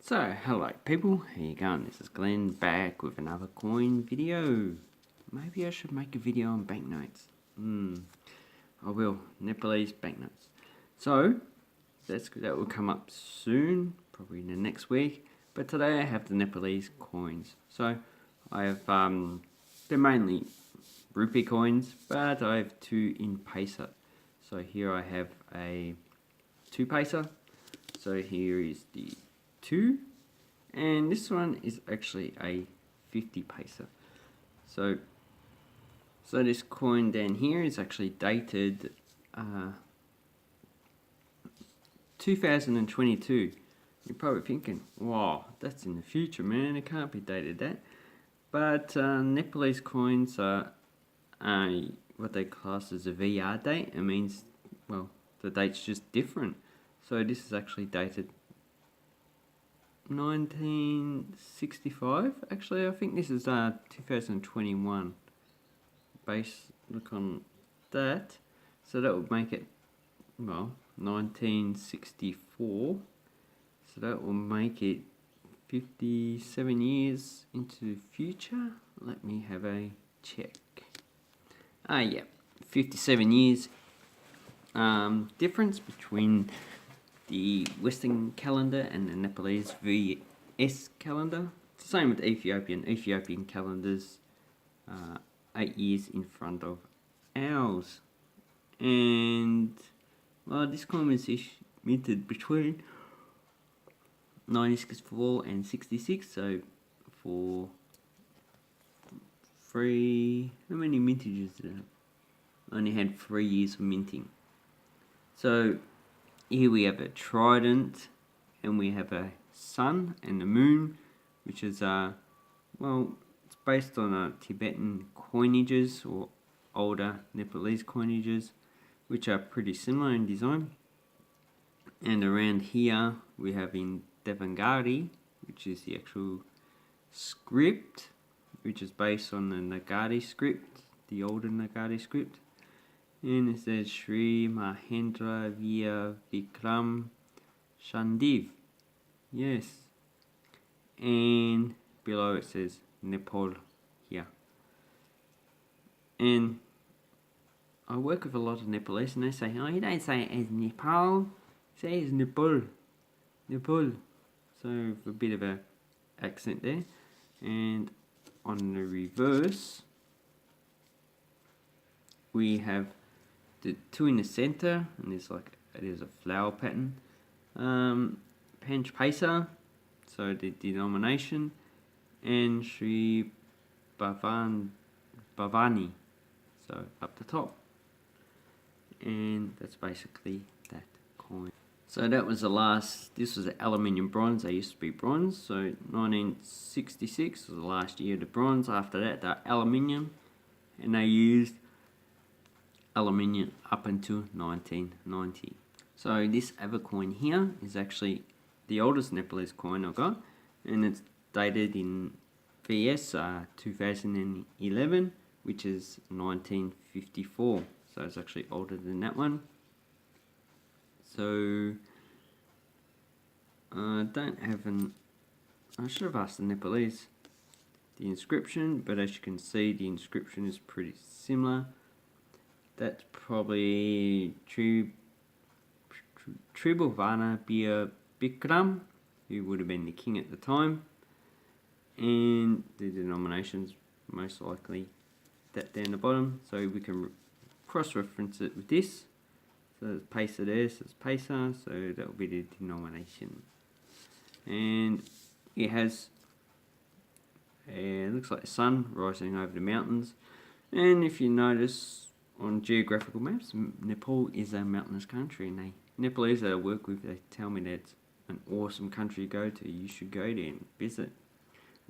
So, hello people, how you going? This is Glenn back with another coin video. Maybe I should make a video on banknotes. I will, Nepalese banknotes. So, that will come up soon, probably in the next week. But today I have the Nepalese coins. So, I have, they're mainly rupee coins, but I have two in paisa. So here I have a 2 paisa. So here is the 2, and this one is actually a 50 paisa. So this coin down here is actually dated 2022. You're probably thinking, wow, that's in the future, man, it can't be dated that. But Nepalese coins are what they class as a VR date. It means, well, the date's just different. So this is actually dated 1965. Actually, I think this is 2021. Look on that. So that would make it, well, 1964. So that will make it 57 years into the future. Let me have a check. Yeah, 57 years difference between the Western calendar and the Nepalese VS calendar. It's the same with Ethiopian. Ethiopian calendars 8 years in front of ours. And, well, this coin was minted between 1964 and 66, so for how many mintages did it have? Only had 3 years of minting. So here we have a trident, and we have a sun and the moon, which is well, it's based on Tibetan coinages or older Nepalese coinages, which are pretty similar in design. And around here we have in Gumardee, which is the actual script, which is based on the Nagari script, the older Nagari script. And it says Sri Mahendra Via Vikram Shandiv. Yes. And below it says Nepal here. And I work with a lot of Nepalese, and they say, oh, you don't say it as Nepal, say it as Nepal. Nepal. So a bit of a accent there. And on the reverse, we have the 2 in the center, and there's a flower pattern. Panch Paisa, so the denomination, and Sri Bhavani, so up the top. And that's basically that coin. So that was the last, this was aluminium bronze. They used to be bronze, so 1966 was the last year of the bronze. After that, they're aluminium, and they used aluminium up until 1990. So this other coin here is actually the oldest Nepalese coin I've got, and it's dated in VS 2011, which is 1954. So it's actually older than that one. So I don't have I should have asked the Nepalese the inscription, but as you can see, the inscription is pretty similar. That's probably Tribhuwana Bia Bikram, who would have been the king at the time. And the denominations, most likely that down the bottom, so we can cross-reference it with this. So there's paisa there, so it's paisa, so that will be the denomination. And it has, it looks like the sun rising over the mountains. And if you notice on geographical maps, Nepal is a mountainous country, and Nepalese that I work with, they tell me that it's an awesome country to go to. You should go there and visit.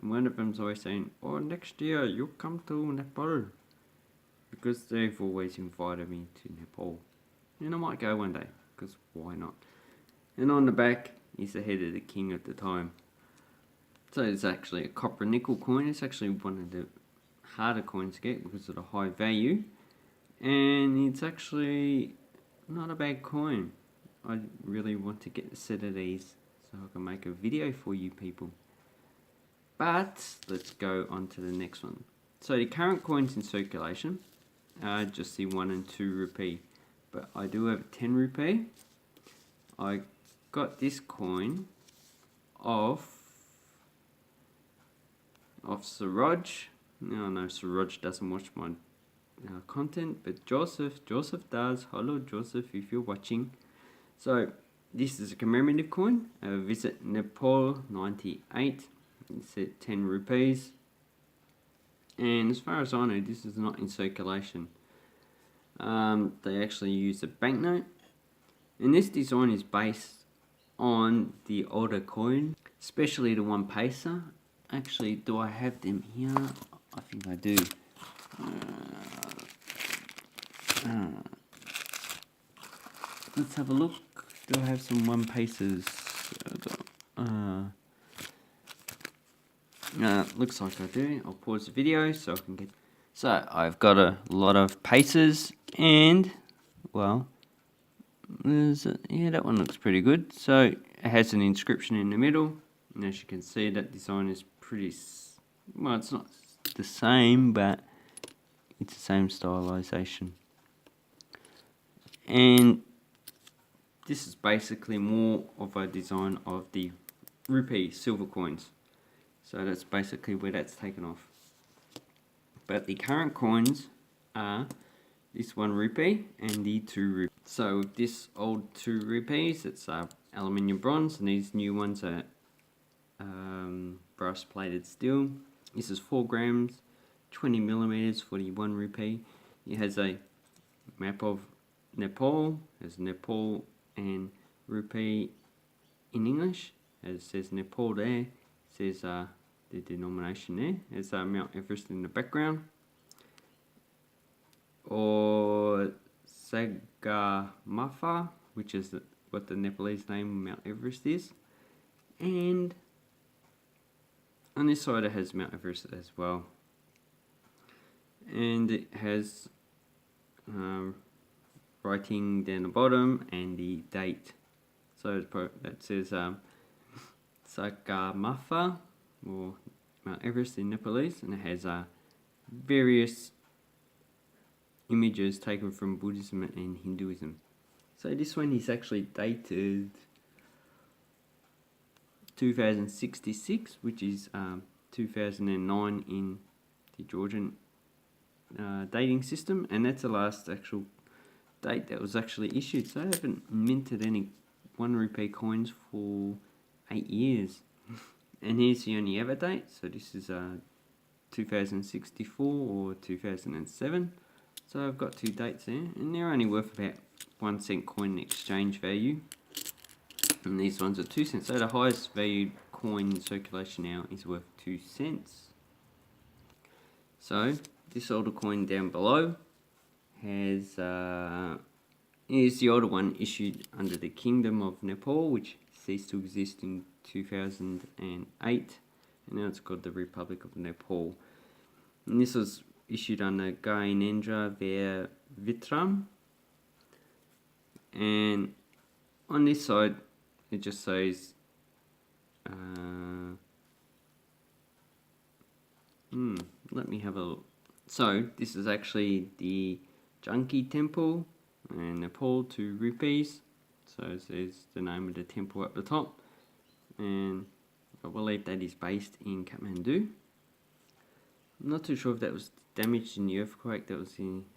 And one of them's always saying, oh, next year you'll come to Nepal, because they've always invited me to Nepal. And I might go one day, because why not? And on the back is the head of the king at the time. So it's actually a copper nickel coin. It's actually one of the harder coins to get because of the high value. And it's actually not a bad coin. I really want to get a set of these, so I can make a video for you people. But let's go on to the next one. So the current coins in circulation are just the 1 and 2 rupee, but I do have 10 rupee. I got this coin off Suraj. Now I know Suraj doesn't watch my content, but Joseph does. Hello Joseph, if you're watching. So this is a commemorative coin. Visit Nepal 98. It's at 10 rupees. And as far as I know, this is not in circulation. They actually use a banknote. And this design is based on the older coin, especially the 1 paisa. Actually, do I have them here? I think I do. Let's have a look. Do I have some 1 paisas? Looks like I do. I'll pause the video so I can get... So, I've got a lot of paisas and, well, yeah, that one looks pretty good. So, it has an inscription in the middle. And as you can see, that design is pretty... Well, it's not the same, but it's the same stylization. And this is basically more of a design of the rupee silver coins. So that's basically where that's taken off. But the current coins are this 1 rupee and the 2 rupee. So this old 2 rupees, it's aluminium bronze, and these new ones are brass plated steel. This is 4 grams, 20 millimeters for the 1 rupee. It has a map of Nepal, as Nepal and rupee in English. As it says Nepal there, it says the denomination there. There's Mount Everest in the background. Or Sagarmatha, which is what the Nepalese name of Mount Everest is. And on this side it has Mount Everest as well. And it has writing down the bottom and the date. So that says Sagarmatha, or Mount Everest in Nepalese, and it has various images taken from Buddhism and Hinduism. So this one is actually dated 2066, which is 2009 in the Georgian dating system, and that's the last actual date that was actually issued. So I haven't minted any 1 rupee coins for 8 years. And here's the only ever date. So this is 2064 or 2007. So I've got 2 dates there, and they're only worth about 1 cent coin exchange value. And these ones are 2 cents. So the highest valued coin in circulation now is worth 2 cents. So this older coin down below has is the older one issued under the Kingdom of Nepal, which ceased to exist in 2008, and now it's called the Republic of Nepal. And this was issued under Gainendra Ver Vitram. And on this side, it just says let me have a look. So this is actually the Janki Temple in Nepal, 2 rupees. So it says the name of the temple at the top, and I believe that is based in Kathmandu. I'm not too sure if that was damaged in the earthquake that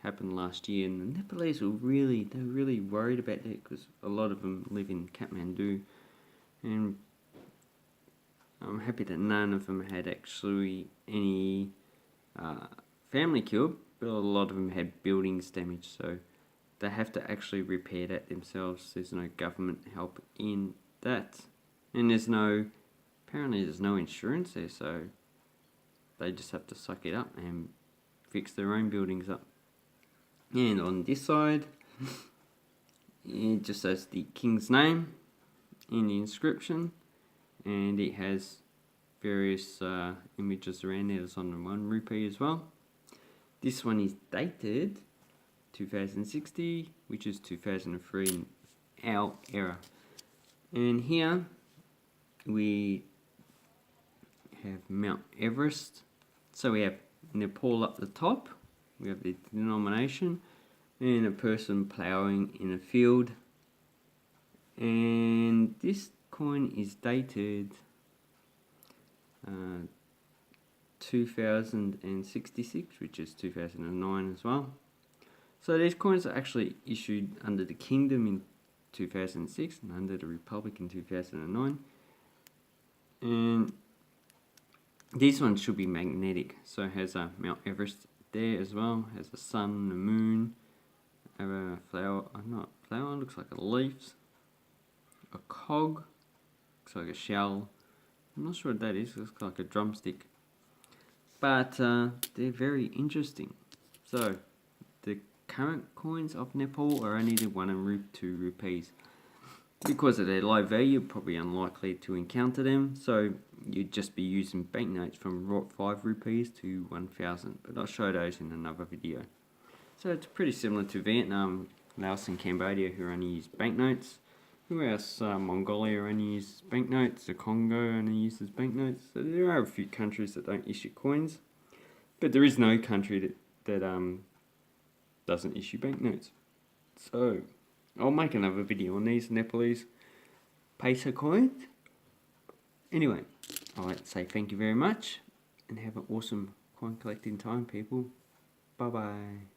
happened last year, and the Nepalese were really worried about that because a lot of them live in Kathmandu, and I'm happy that none of them had actually any family killed, but a lot of them had buildings damaged, so they have to actually repair that themselves. There's no government help in that, and apparently there's no insurance there, so they just have to suck it up and fix their own buildings up. And on this side, it just says the king's name in the inscription, and it has various images around there. It's on the 1 rupee as well. This one is dated 2060, which is 2003 in our era. And here we have Mount Everest. So we have Nepal up the top. We have the denomination and a person ploughing in a field. And this coin is dated 2066, which is 2009 as well. So these coins are actually issued under the Kingdom in 2006 and under the Republic in 2009. And this one should be magnetic, so it has a Mount Everest there as well, has the sun, the moon, have a flower, not a flower, looks like a leaf, a cog, looks like a shell, I'm not sure what that is, it looks like a drumstick, but they're very interesting. So the current coins of Nepal are only the 1 and 2 rupees. Because of their low value, you're probably unlikely to encounter them, so you'd just be using banknotes from 5 rupees to 1,000, but I'll show those in another video. So it's pretty similar to Vietnam, Laos and Cambodia, who only use banknotes. Who else? Mongolia only uses banknotes, the Congo only uses banknotes. So there are a few countries that don't issue coins, but there is no country that doesn't issue banknotes. So I'll make another video on these Nepalese peso coins. Anyway, I'd like to say thank you very much and have an awesome coin collecting time, people. Bye bye.